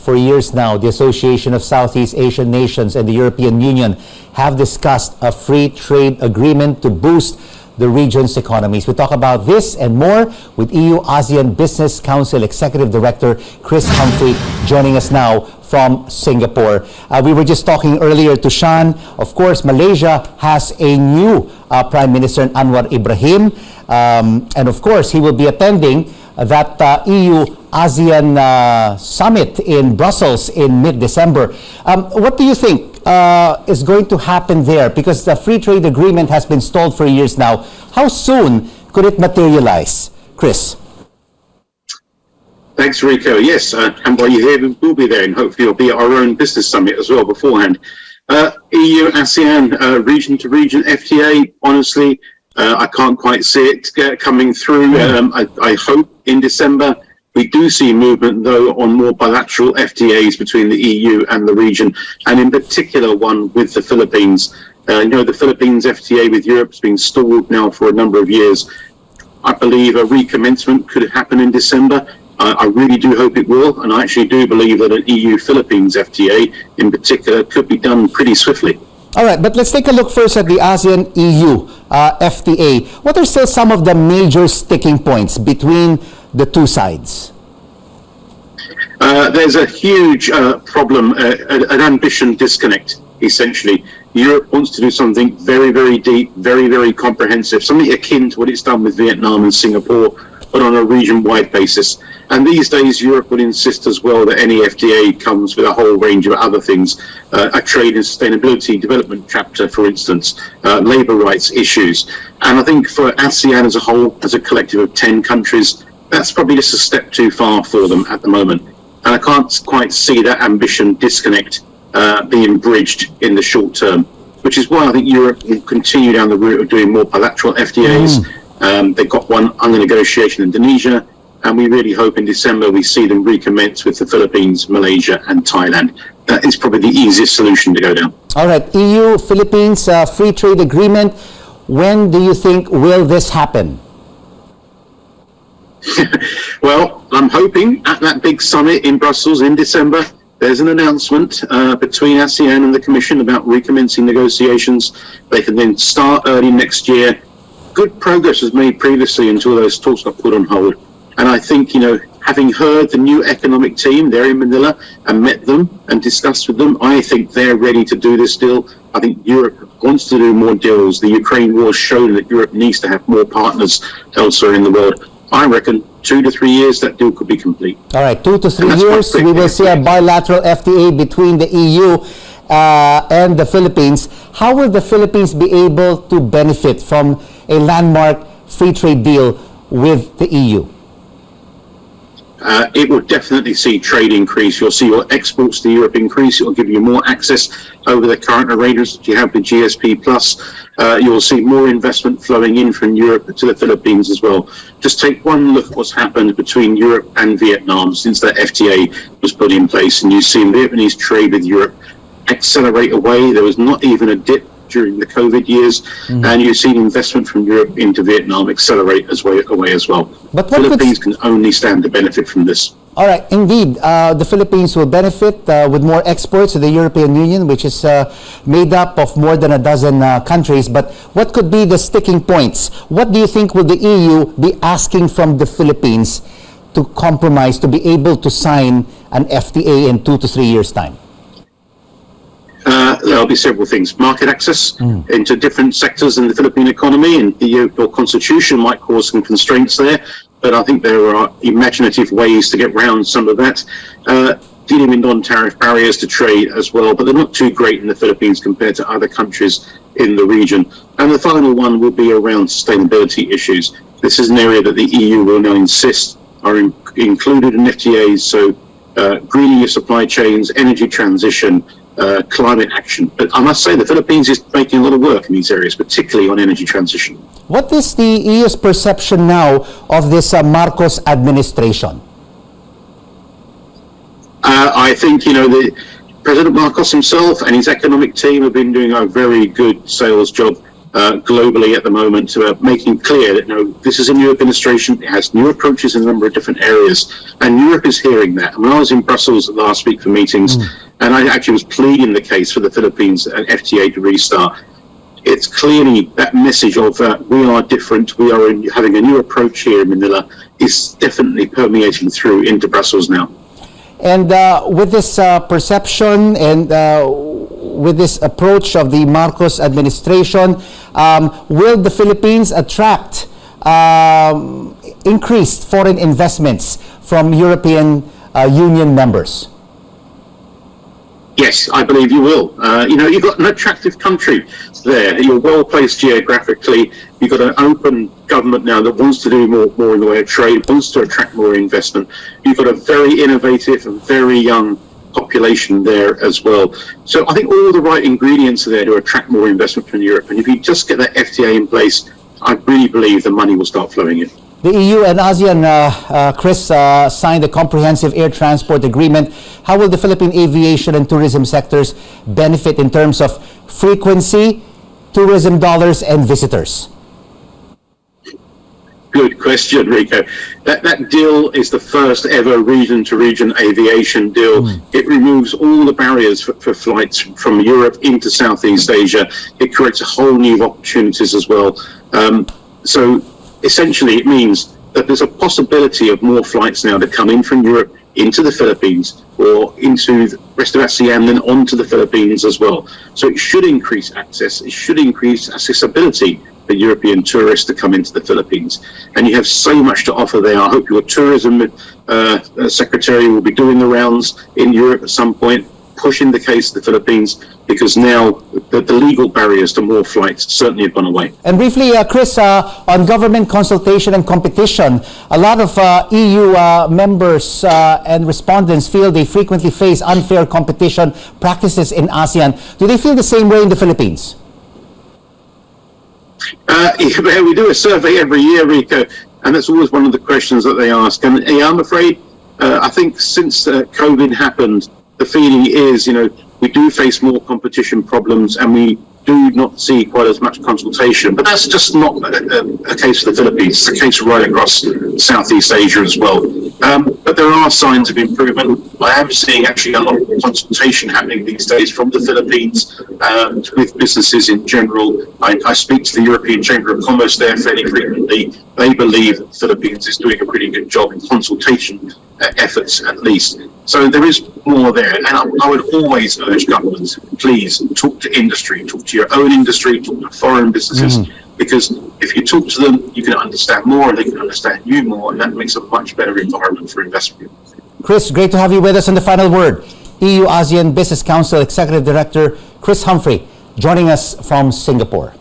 for years now, the Association of Southeast Asian Nations and the European Union have discussed a free trade agreement to boost the region's economies. We talk about this and more with EU-ASEAN Business Council Executive Director Chris Humphrey joining us now from Singapore. We were just talking earlier to Sean. Of course, Malaysia has a new Prime Minister, Anwar Ibrahim. And of course, he will be attending that EU-ASEAN summit in Brussels in mid-December. What do you think is going to happen there? Because the free trade agreement has been stalled for years now. How soon could it materialize? Chris? Thanks, Rico. Yes, and while you're here, we'll be there, and hopefully it'll be our own business summit as well beforehand. EU-ASEAN region-to-region FTA, honestly, I can't quite see it coming through. I hope in December. We do see movement, though, on more bilateral FTAs between the EU and the region, and in particular one with the Philippines. The Philippines FTA with Europe has been stalled now for a number of years. I believe a recommencement could happen in December. I really do hope it will, and I actually do believe that an EU-Philippines FTA in particular could be done pretty swiftly. All right, but let's take a look first at the ASEAN-EU FTA. What are still some of the major sticking points between the two sides? There's a huge problem, an ambition disconnect, essentially. Europe wants to do something very, very deep, very, very comprehensive, something akin to what it's done with Vietnam and Singapore, but on a region-wide basis. And these days, Europe would insist as well that any FTA comes with a whole range of other things, a trade and sustainability development chapter, for instance, labour rights issues. And I think for ASEAN as a whole, as a collective of 10 countries, that's probably just a step too far for them at the moment. And I can't quite see that ambition disconnect being bridged in the short term, which is why I think Europe will continue down the route of doing more bilateral FTAs. They've got one under negotiation in Indonesia, and we really hope in December we see them recommence with the Philippines, Malaysia and Thailand. That is probably the easiest solution to go down. All right, EU-Philippines free trade agreement. When do you think will this happen? Well, I'm hoping at that big summit in Brussels in December, there's an announcement between ASEAN and the Commission about recommencing negotiations. They can then start early next year. Good progress was made previously until those talks got put on hold. And I think, having heard the new economic team there in Manila and met them and discussed with them, I think they're ready to do this deal. I think Europe wants to do more deals. The Ukraine war showed that Europe needs to have more partners elsewhere in the world. I reckon 2 to 3 years that deal could be complete. All right, 2 to 3 years, we will see a bilateral FTA between the EU and the Philippines. How will the Philippines be able to benefit from a landmark free trade deal with the EU? It will definitely see trade increase. You'll see your exports to Europe increase. It will give you more access over the current arrangements that you have with GSP+. You'll see more investment flowing in from Europe to the Philippines as well. Just take one look at what's happened between Europe and Vietnam since that FTA was put in place, and you've seen Vietnamese trade with Europe accelerate away. There was not even a dip during the COVID years, and you've seen investment from Europe into Vietnam accelerate away as well. But Philippines can only stand to benefit from this. All right, indeed, the Philippines will benefit with more exports to the European Union, which is made up of more than a dozen countries. But what could be the sticking points? What do you think will the EU be asking from the Philippines to compromise, to be able to sign an FTA in 2 to 3 years' time? There'll be several things. Market access into different sectors in the Philippine economy, and your constitution might cause some constraints there, but I think there are imaginative ways to get around some of that. Dealing with non-tariff barriers to trade as well, but they're not too great in the Philippines compared to other countries in the region. And the final one will be around sustainability issues. This is an area that the EU will now insist are included in FTAs, so greening your supply chains, energy transition, climate action. But I must say the Philippines is making a lot of work in these areas, particularly on energy transition. What is the EU's perception now of this Marcos administration? I think, the President Marcos himself and his economic team have been doing a very good sales job globally at the moment, making clear that this is a new administration. It has new approaches in a number of different areas, and Europe is hearing that. When I was in Brussels last week for meetings, and I actually was pleading the case for the Philippines and FTA to restart, it's clearly that message of we are different, we are having a new approach here in Manila is definitely permeating through into Brussels now. And with this perception and with this approach of the Marcos administration, will the Philippines attract increased foreign investments from European Union members? Yes, I believe you will. You've got an attractive country there. You're well placed geographically. You've got an open government now that wants to do more in the way of trade, wants to attract more investment. You've got a very innovative and very young population there as well. So I think all the right ingredients are there to attract more investment from Europe. And if you just get that FTA in place, I really believe the money will start flowing in. The EU and ASEAN, Chris, signed a comprehensive air transport agreement. How will the Philippine aviation and tourism sectors benefit in terms of frequency, tourism dollars, and visitors? Good question, Rico. That deal is the first ever region-to-region aviation deal. It removes all the barriers for flights from Europe into Southeast Asia. It creates a whole new opportunities as well. So essentially, it means that there's a possibility of more flights now to come in from Europe into the Philippines or into the rest of ASEAN, then onto the Philippines as well. So it should increase access. It should increase accessibility for European tourists to come into the Philippines. And you have so much to offer there. I hope your tourism secretary will be doing the rounds in Europe at some point, pushing the case to the Philippines, because now the legal barriers to more flights certainly have gone away. And briefly, Chris, on government consultation and competition, a lot of EU members and respondents feel they frequently face unfair competition practices in ASEAN. Do they feel the same way in the Philippines? We do a survey every year, Rico, and that's always one of the questions that they ask. And I'm afraid, I think since COVID happened, the feeling is, we do face more competition problems and we do not see quite as much consultation. But that's just not a case for the Philippines. It's a case right across Southeast Asia as well. But there are signs of improvement. I am seeing actually a lot of consultation happening these days from the Philippines with businesses in general. I speak to the European Chamber of Commerce there fairly frequently. They believe that the Philippines is doing a pretty good job in consultation efforts, at least. So there is more there. And I would always urge governments, please talk to industry, talk to your own industry, talk to foreign businesses, because if you talk to them, you can understand more and they can understand you more, and that makes a much better environment for investment. Chris, great to have you with us on The Final Word. EU-ASEAN Business Council Executive Director Chris Humphrey joining us from Singapore.